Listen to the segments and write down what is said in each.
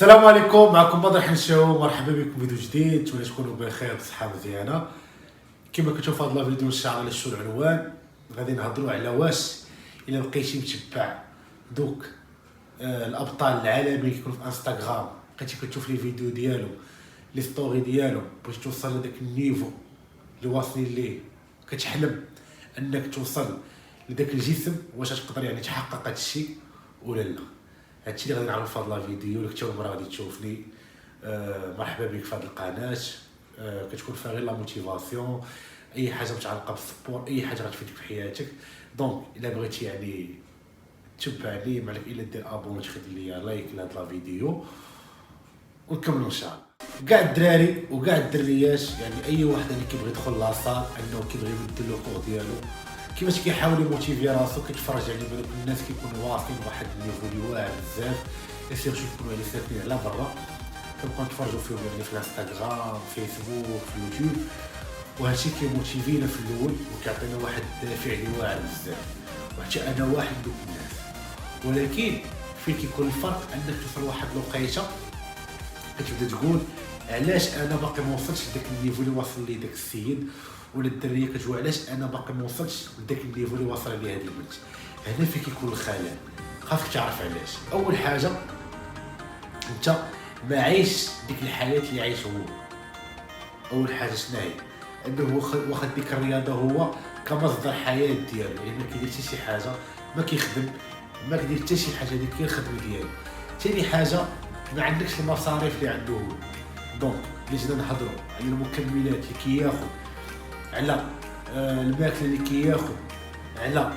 السلام عليكم، معكم بدر حنشاو. مرحبا بكم في فيديو جديد. نتمنى تكونوا بخير بصحه مزيانه. كما كتشوفوا هذا الفيديو الشعار على شو العنوان. غادي نهضروا على واش الا بقيتي متبع دوك الابطال العالميين اللي كيكونوا في انستغرام، بقيتي كتشوف لي فيديو ديالو لي ستوري ديالو، باش توصل لذاك النيفو اللي واصلين ليه، كتحلم انك توصل لذاك الجسم، واش تقدر يعني تحقق هذا الشيء ولا لا؟ هادشي اللي غادي نعرف في هذا الفيديو. اللي كنت اول مره غادي تشوفني، مرحبا بك في هذه القناه. كتكون فيها غير لا موتيفاسيون، اي حاجه متعلقه بالسبور، اي حاجه غتفيدك في حياتك. دونك الا بغيتي يعني تبعني، ما عليك الا دير ابون وتخلي لي لايك لهذا الفيديو ونكملوا ان شاء الله. كاع الدراري وكاع الدريات، يعني اي واحد اللي كيبغي يدخل لاصال انه كيبغي يبدل لو كور ديالو، كيفاش كيحاول يموتيفي راسو، كيتفرج على الناس كيكونوا واصلين واحد النيفو اللي واعر بزاف، سيرتو يكونوا على ساكنين على برا، كنبقاو نتفرجوا فيهم يعني في الانستغرام، فيسبوك، في اليوتيوب، وهادشي كيموتيفينا في الاول وكيعطينا واحد الدافع اللي واعر بزاف، وحتى انا واحد من دوك الناس. ولكن فين كيكون الفرق؟ انك توصل لواحد الوقيته كتبدا تقول علاش انا باقي ما وصلتش لذاك النيفو اللي واصل ليه داك السيد ولا الدريه، كتقول علاش انا باقي ما وصلتش لذاك النيفو اللي واصل ليه هذا البنت. هنا فين كيكون الخلل. خاصك تعرف علاش. اول حاجه، انت ما عايش ديك الحياه اللي عايش هو. اول حاجه شنو هي؟ انه هو واخد ديك الرياضه هو كمصدر حياه ديالو، يعني ما كيدير حتى شي حاجه، ما كيخدم، ما كيدير حتى شي حاجه، هذيك هي الخدمه ديالو. ثاني حاجه، ما عندكش المصاريف اللي عنده هو. دونك اللي جينا نهضروا على المكملات اللي كياخذ، على الماكله اللي كياخذ، على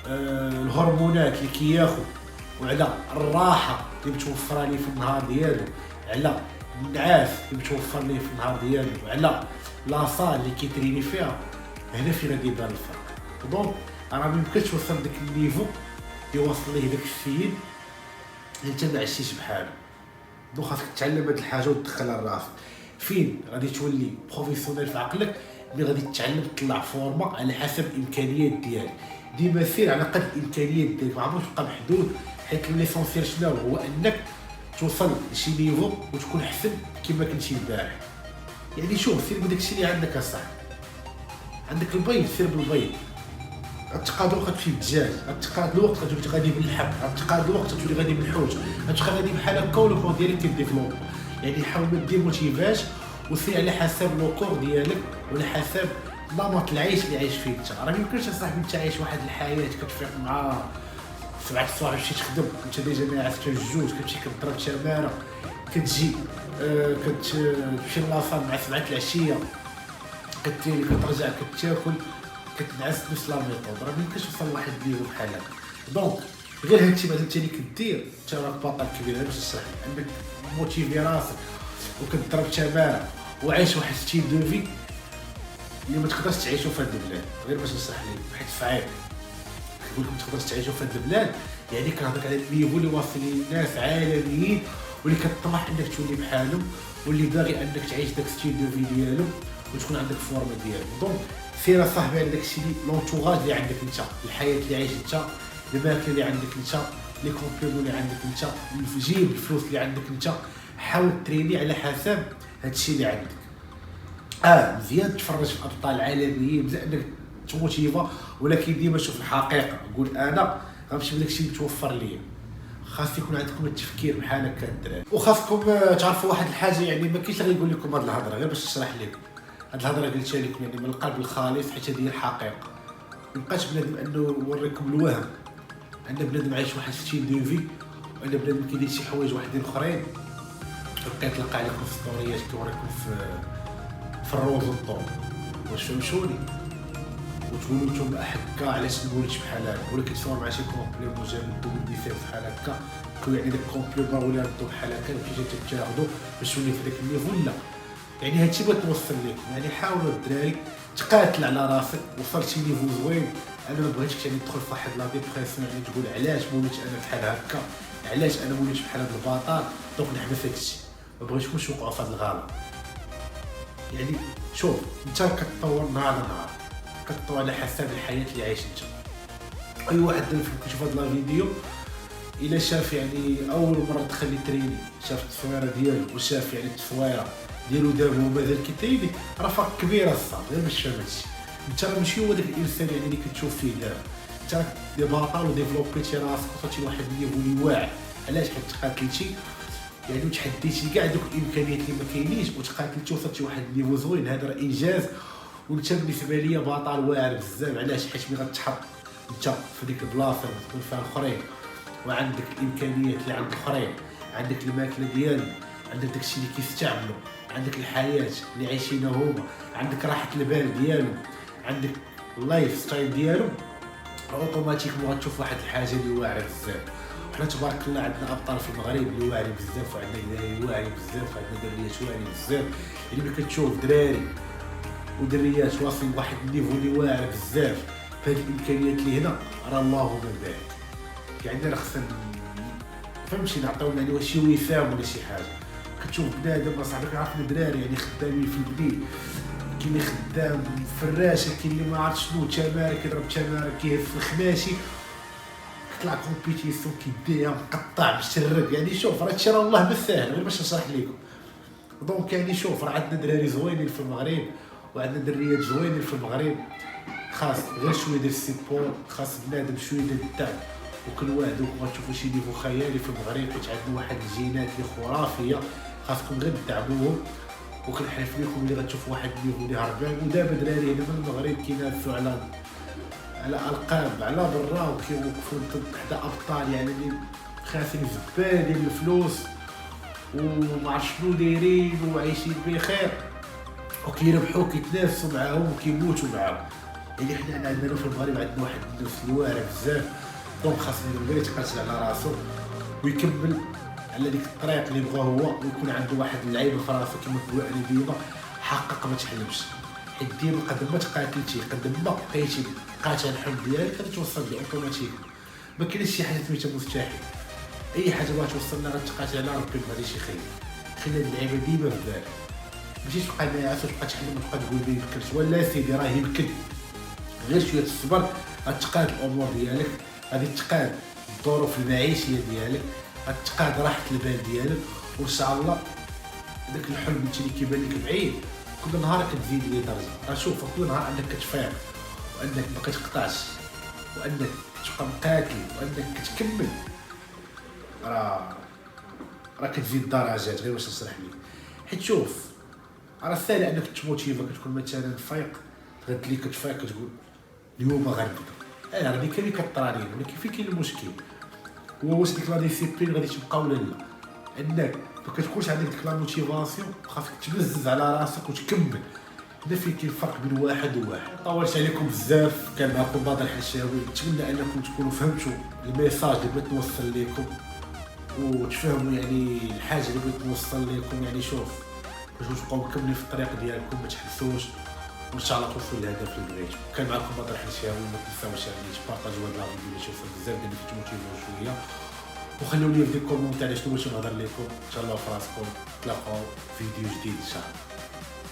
الهرمونات اللي كياخذ، وعلى الراحه اللي متوفره ليه في النهار ديالو، على النعاس اللي متوفر ليه في النهار ديالو، وعلى لاصال اللي كيتريني فيها. هنا فين غادي يبان الفرق. دونك راه ما يمكنش توصل داك النيفو اللي واصل ليه داك السيد اللي انت ما عشتيش بحاله. دونك خاصك تتعلم هاد الحاجه وتدخلها لراسك. فين غادي تولي بروفيسيونيل في عقلك؟ ملي غادي تتعلم تطلع فورما على حسب الامكانيات ديالك. ديما سير على قد الامكانيات ديالك، ما عمرك تبقى محدود، حيت ليسونسيال شنو هو؟ انك توصل لشي نيفو وتكون احسن كما كنتي البارح. يعني شوف، سير بداكشي اللي عندك اصاحبي. عندك البيض، سير بالبيض. غتقاد الوقت تمشي بالدجاج، غتقاد الوقت غتولي غادي باللحم، غتقاد الوقت غتولي غادي بالحوت، غتبقى غادي بحال هكا ولو ديالك كيديفلوب. يعني حاول ما دير موتيفاش وسير على حسب لو كور ديالك وعلى حسب نمط العيش اللي عايش فيه انت. راه ما يمكنش اصاحبي انت عايش واحد الحياه كتفيق مع 7 الصباح تمشي تخدم، انت ديجا ناعس كتجوج، كتمشي كضرب تماره، كتجي كتمشي لاصال مع 7 العشيه، كتريني، كترجع كتاكل، كتنعس نفس لا ميثود. راه ميمكنش توصل لواحد النيفو بحال هكا. دونك غير هادشي بعد انت اللي كدير، انت راك بطل كبير. باش تشرح انك موتيفي راسك وكتضرب تماره وعايش واحد ستيل دو في اللي ما تقدرش تعيشو في هاد البلاد. غير باش نشرح لك حيت صعيب كنقول لكم ما تقدرش تعيشو في هاد البلاد. يعني كنهضرك على النيفو اللي واصلين الناس عالميين، واللي كطمح انك تولي بحالهم، واللي باغي انك تعيش داك ستيل دو في ديالو وتكون عندك فورما ديالو. دونك سير اصاحبي على داكشي اللي لونتوراج اللي عندك انت، الحياه اللي عايش انت، الماكله اللي عندك انت، لي كومبليمون اللي عندك انت، جيب الفلوس اللي عندك انت. حاول تريني على حسب هادشي اللي عندك. مزيان تفرج في الابطال العالميين، مزيان انك تموتيفا، ولكن ديما شوف الحقيقه. قول انا غنمشي بداكشي اللي متوفر ليا. خاص يكون عندكم التفكير بحال هكا الدراري، وخاصكم تعرفوا واحد الحاجه. يعني ما كاينش اللي غيقول لكم هاد الهضره غير باش نشرح لكم. هاد الهضره قلتها لكم يعني من القلب الخالص، حيت هذه الحقيقه. مابقاش بنادم انه يوريكم الوهم ان بنادم عايش واحد ستيل دو في، وان بنادم كيدير شي حوايج واحدين اخرين، بقى يطلق عليكم في ستوريات كيوريكم في الروز والطور. واش فهمتوني؟ وتقولوا نتوما هكا علاش نوليش بحال هكا، ولا كتصور مع شي كومبليمون جامدو وديسير بحال هكا، يعني داك كومبليمون ولا ردو بحال هكا كيجي تاخدو باش تولي في داك النيفو. لا، يعني هادشي بغيت نوصل لكم. يعني حاولوا الدراري تقاتل على راسك. وصلت شي نيفو زوين، انا ما بغيتكش يعني تدخل في واحد لا ديبرسيون، يعني تقول علاش وليت انا بحال هكا، علاش انا وليت بحال هاد البطل، دونك نحبس هادشي. ما بغيتكمش توقعوا في هاد الغلط. يعني شوف، انت كتطور نهار لنهار، كتطور على حسب الحياه اللي عايش انت. اي واحد فيكم كيشوف هاد الفيديو الا شاف يعني اول مره دخل لي تريني، شاف التصويره ديالو وشاف يعني التصويره ديالو دابا ومازال كيتريني، راه فرق كبير الصاد غير باش تفهم هادشي. انت راه ماشي هو داك الانسان يعني اللي كتشوف فيه دابا، انت راك باطل وديفلوبيتي راسك وصلتي لواحد النيفو اللي واعر. علاش؟ حيت تقاتلتي يعني وتحديتي كاع دوك الامكانيات اللي ما كاينينش وتقاتلتي وصلتي لواحد النيفو زوين. هذا راه انجاز، وانت بالنسبه ليا بطل واعر بزاف. علاش؟ حيت ملي غتحط انت في ديك البلاصه اللي تكون فيها الاخرين وعندك الامكانيات اللي عند الاخرين، عندك الماكله ديالهم، عندك داكشي اللي كيستعملوا، عندك الحياه اللي عايشينها هما، عندك راحه البال ديالهم، عندك اللايف ستايل ديالهم، اوتوماتيكمون غتشوف واحد الحاجه اللي واعره بزاف. حنا تبارك الله عندنا ابطال في المغرب اللي واعرين بزاف، وعندنا دراري واعرين بزاف، وعندنا دريات واعرين بزاف. يعني ملي كتشوف دراري ودريات واصلين لواحد النيفو اللي واعر بزاف بهاد الامكانيات اللي هنا، راه اللهم بارك. يعني راه خصنا فهمتي نعطيو يعني شي وسام ولا شي حاجه. كتشوف بنادم اصاحبي كنعرف الدراري يعني خدامين في البنين، كاين اللي خدام فراشه، كاين اللي ما عرفت شنو تمارك كيضرب تمارك كيهز في الخماشي، كيطلع كومبيتيسيون كيديها مقطع مشرب. يعني شوف راه هادشي راه الله بالساهل غير باش نشرح لكم. دونك يعني شوف راه عندنا دراري زوينين في المغرب وعندنا دريات زوينين في المغرب، خاص غير شويه ديال السيبور، خاص بنادم شويه ديال الدعم. وكل واحد غتشوفوا شي نيفو خيالي في المغرب، حيت عندنا واحد الجينات اللي خرافيه، خاصكم غير تدعموهم. وكنحلف لكم اللي غتشوفوا واحد النيفو اللي هربان. ودابا دراري هنا من المغرب كينافسوا على القاب على برا، وكيوقفوا حدا ابطال يعني اللي خاسرين زبال ديال الفلوس وما عرفت شنو دايرين وعايشين بخير، وكيربحوا كيتنافسوا معاهم وكيموتوا معاهم. يعني حنا عندنا في المغرب عندنا واحد الناس الواعره بزاف. دونك خاصنا غير يتقاتل على راسو ويكمل على ديك الطريق اللي بغا هو، ويكون عنده واحد اللعيبه في راسو كما كنقولوا انا ديما حقق ما تحلمش. حيت ديما قد ما تقاتلتي قد ما بقيتي قاطع الحلم ديالك غتوصل اوتوماتيك. ما كاينش شي حاجه سميتها مستحيل، اي حاجه بغات توصلنا غتقاتل على ربي ما غاديش يخيب. خلي هاد اللعيبه ديما في بالك، ماشي تبقى ناعس وتبقى تحلم وتبقى تقول ما يمكنش. ولا سيدي راه يمكن، غير شويه الصبر غتقاد الامور ديالك، غادي تقاد الظروف المعيشيه ديالك، غتقاد راحه البال ديالك، وان شاء الله داك الحلم اللي كيبان لك بعيد كل نهار كتزيد ليه درجه. راه شوف كل نهار انك كتفيق وانك ما كتقطعش وانك تبقى مقاتل وانك كتكمل، راه كتزيد درجات غير باش نشرح لك. حيت شوف راه ساهل انك تموتيفا، كتكون مثلا فايق غد لي كتفيق كتقول اليوم غنبدا، راه ديك اللي كطرالي. ولكن فين كاين المشكل؟ هو واش ديك لا ديسيبلين غادي تبقى ولا لا؟ انك ما كتكونش عندك ديك لا موتيفاسيون، خاصك تبزز على راسك وتكمل. هنا فين كاين الفرق بين واحد وواحد. طولت عليكم بزاف، كان معكم بدر الحشاوي. نتمنى انكم تكونوا فهمتوا الميساج اللي بغيت نوصل لكم وتفهموا يعني الحاجه اللي بغيت نوصل لكم. يعني شوف باش تبقاو مكملين في الطريق ديالكم ما تحسوش، وان شاء الله توصلوا للهدف اللي بغيتو. كان معكم بدر الحشاوي. ما تنساوش يعني تبارطاجيو هاد لا فيديو باش يوصل بزاف ديال اللي تموتيفيو شويه، وخليو لي في الكومونتير شنو باش نهضر لكم. ان شاء الله في راسكم، تلاقاو فيديو جديد ان شاء الله.